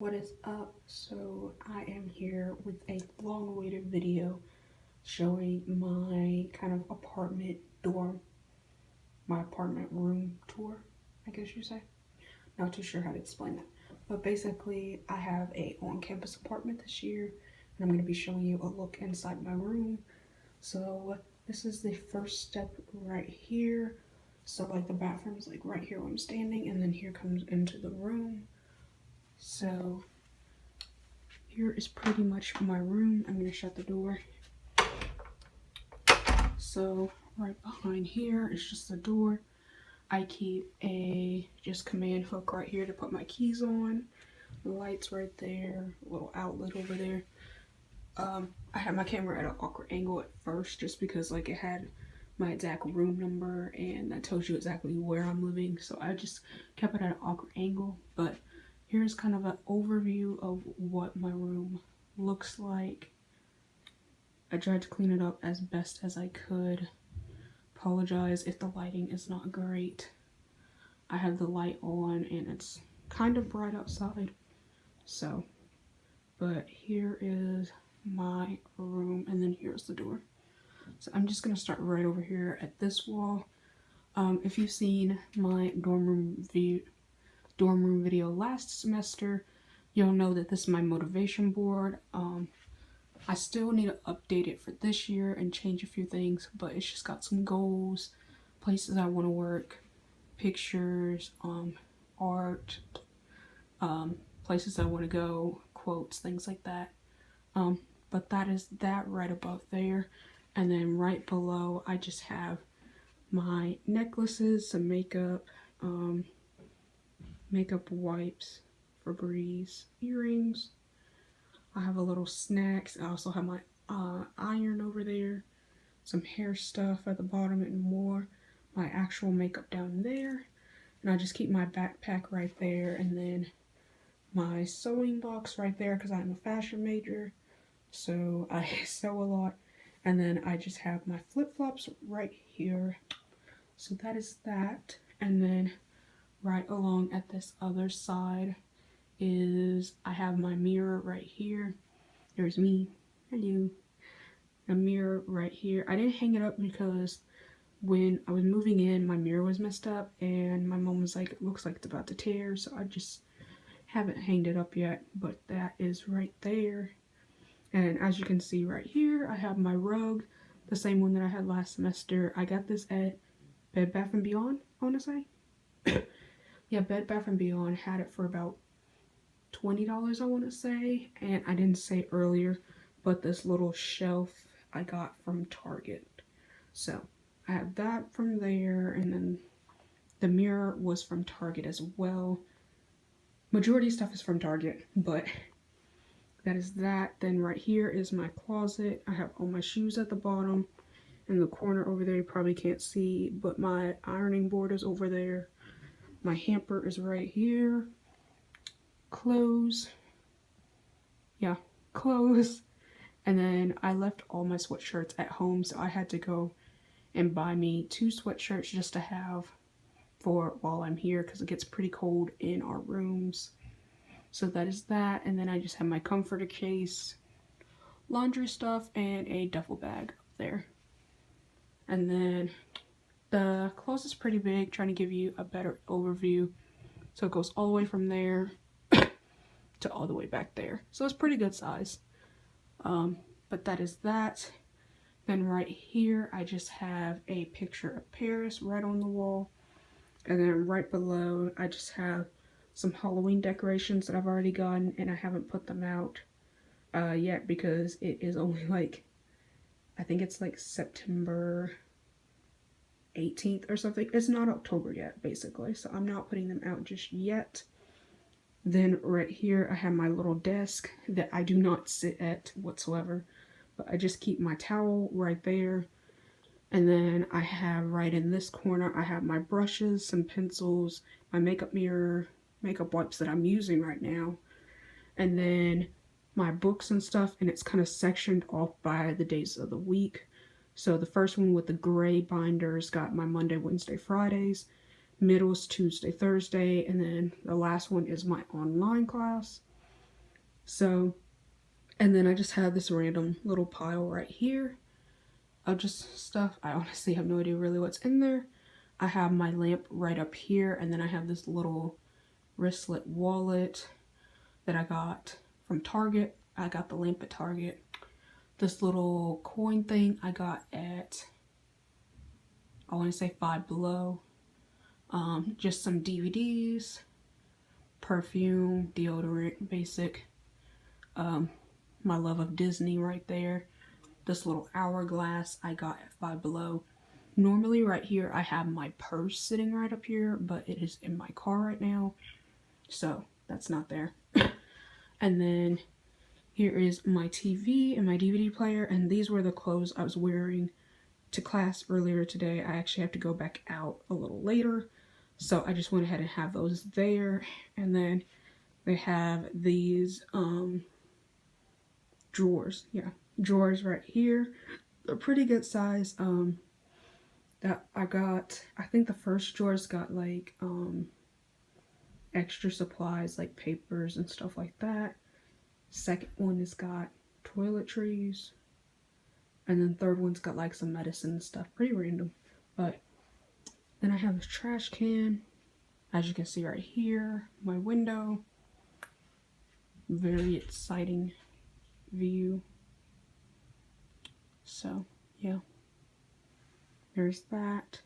What is up? So I am here with a long-awaited video showing my kind of apartment dorm, my apartment room tour, I guess you say. Not too sure how to explain that. But basically, I have a on-campus apartment this year, and I'm going to be showing you a look inside my room. So this is the first step right here. So like the bathroom is like right here where I'm standing, and then here comes into the room. So here is pretty much my room. I'm going to shut the door. So right behind here is just the door. I keep a just command hook right here to put my keys on. The lights right there, a little outlet over there. I had my camera at an awkward angle at first just because like it had my exact room number and that tells you exactly where I'm living. So I just kept it at an awkward angle. But here's kind of an overview of what my room looks like. I tried to clean it up as best as I could. Apologize if the lighting is not great. I have the light on and it's kind of bright outside. So, but here is my room and then here's the door. So I'm just going to start right over here at this wall. If you've seen my dorm room video last semester, you'll know that this is my motivation board. I still need to update it for this year and change a few things, but it's just got some goals, places I want to work, pictures, art, places I want to go, quotes, things like that. But that is that right above there. And then right below, I just have my necklaces, some makeup, makeup wipes, Febreze, earrings. I have a little snacks. I also have my iron over there, some hair stuff at the bottom and more, my actual makeup down there, and I just keep my backpack right there, and then my sewing box right there because I'm a fashion major, so I sew a lot, and then I just have my flip-flops right here. So that is that, and then right along at this other side is I have my mirror right here. There's me. Hello. A mirror right here. I didn't hang it up because when I was moving in, my mirror was messed up and my mom was like, it looks like it's about to tear, so I just haven't hanged it up yet, but that is right there. And as you can see right here, I have my rug, the same one that I had last semester. I got this at Bed Bath & Beyond, I want to say. Yeah, Bed Bath & Beyond had it for about $20, I want to say, and I didn't say earlier, but this little shelf I got from Target. So I have that from there, and then the mirror was from Target as well. Majority of stuff is from Target, but that is that. Then right here is my closet. I have all my shoes at the bottom. In the corner over there, you probably can't see, but my ironing board is over there. My hamper is right here. Clothes. Yeah, clothes. And then I left all my sweatshirts at home, so I had to go and buy me 2 sweatshirts just to have for while I'm here because it gets pretty cold in our rooms. So that is that. And then I just have my comforter case, laundry stuff, and a duffel bag up there. And then the closet is pretty big, trying to give you a better overview. So it goes all the way from there to all the way back there. So it's pretty good size. But that is that. Then right here, I just have a picture of Paris right on the wall. And then right below, I just have some Halloween decorations that I've already gotten, and I haven't put them out yet because it is only like, I think it's like September 18th or something. It's not October yet, basically, so I'm not putting them out just yet. Then right here, I have my little desk that I do not sit at whatsoever, but I just keep my towel right there. And then I have right in this corner, I have my brushes, some pencils, my makeup mirror, makeup wipes that I'm using right now, and then my books and stuff, and it's kind of sectioned off by the days of the week. So the first one with the gray binders got my Monday, Wednesday, Fridays. Middle's Tuesday, Thursday, and then the last one is my online class. So, and then I just have this random little pile right here of just stuff. I honestly have no idea really what's in there. I have my lamp right up here, and then I have this little wristlet wallet that I got from Target. I got the lamp at Target. This little coin thing I got at, I want to say Five Below. Just some DVDs, perfume, deodorant, basic. My love of Disney right there. This little hourglass I got at Five Below. Normally right here I have my purse sitting right up here, but it is in my car right now, so that's not there. And then here is my TV and my DVD player, and these were the clothes I was wearing to class earlier today. I actually have to go back out a little later, so I just went ahead and have those there. And then they have these drawers. Yeah, drawers right here. They're pretty good size. That I got, I think the first drawers got like extra supplies like papers and stuff like that. Second one has got toiletries, and then third one's got like some medicine and stuff. Pretty random. But then I have a trash can, as you can see right here, my window. Very exciting view. So yeah, there's that.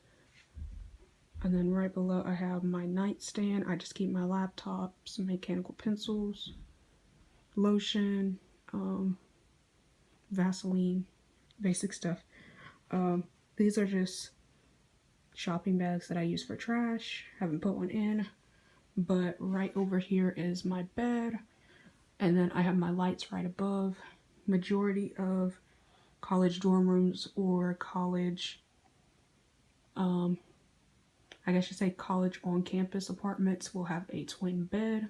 And then right below I have my nightstand. I just keep my laptop, some mechanical pencils, lotion, Vaseline, basic stuff. These are just shopping bags that I use for trash. Haven't put one in. But right over here is my bed, and then I have my lights right above. Majority of college dorm rooms or college, I guess you say college on-campus apartments will have a twin bed.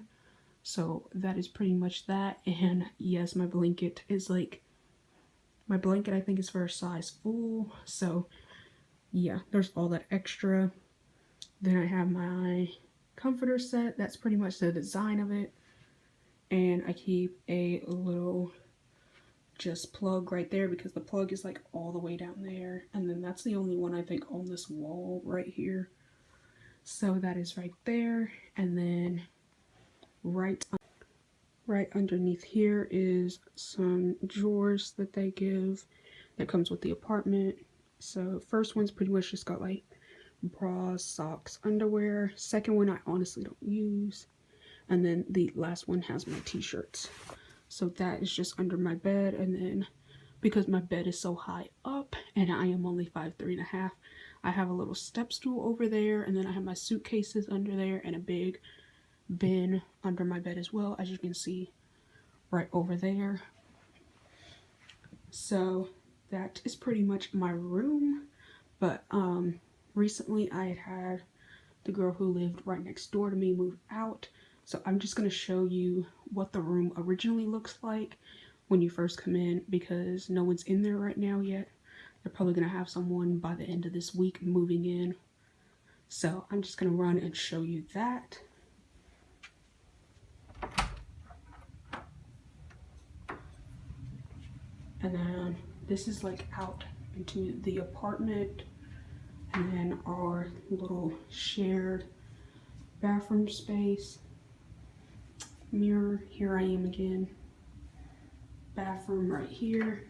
So that is pretty much that. And yes, my blanket is like, my blanket I think is for a size full. So yeah, there's all that extra. Then I have my comforter set. That's pretty much the design of it. And I keep a little just plug right there because the plug is like all the way down there. And then that's the only one I think on this wall right here. So that is right there. And then right underneath here is some drawers that they give that comes with the apartment. So first one's pretty much just got like bras, socks, underwear. Second one I honestly don't use. And then the last one has my t-shirts. So that is just under my bed. And then because my bed is so high up and I am only 5'3.5", I have a little step stool over there, and then I have my suitcases under there and a big bin under my bed as well, as you can see right over there. So that is pretty much my room. But recently I had the girl who lived right next door to me move out, so I'm just going to show you what the room originally looks like when you first come in, because no one's in there right now yet. They're probably going to have someone by the end of this week moving in. So I'm just going to run and show you that. And then this is like out into the apartment, and then our little shared bathroom space. Mirror, here I am again. Bathroom right here.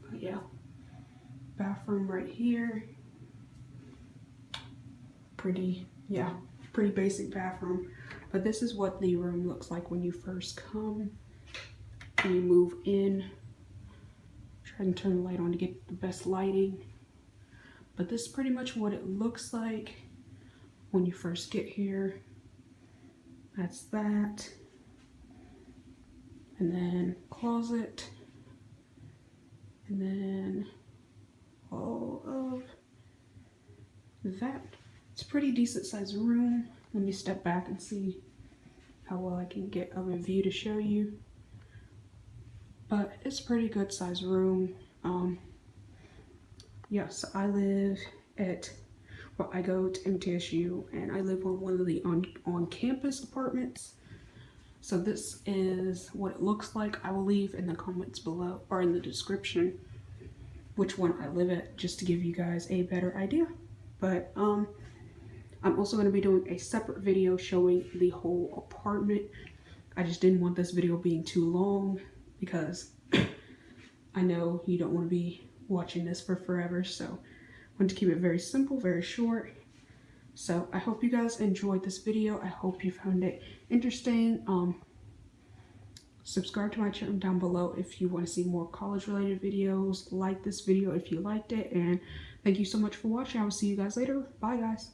But yeah, bathroom right here. Pretty basic bathroom. But this is what the room looks like when you first come. When you move in. Try and turn the light on to get the best lighting. But this is pretty much what it looks like when you first get here. That's that. And then closet. And then all of that. It's a pretty decent sized room. Let me step back and see how well I can get of a view to show you. But it's a pretty good sized room. Yes, I live at, well, I go to MTSU and I live on one of the on-campus apartments. So this is what it looks like. I will leave in the comments below or in the description which one I live at, just to give you guys a better idea. But I'm also going to be doing a separate video showing the whole apartment. I just didn't want this video being too long because I know you don't want to be watching this for forever, so I want to keep it very simple, very short. So I hope you guys enjoyed this video. I hope you found it interesting. Subscribe to my channel down below if you want to see more college related videos. Like this video if you liked it, and thank you so much for watching. I will see you guys later. Bye guys.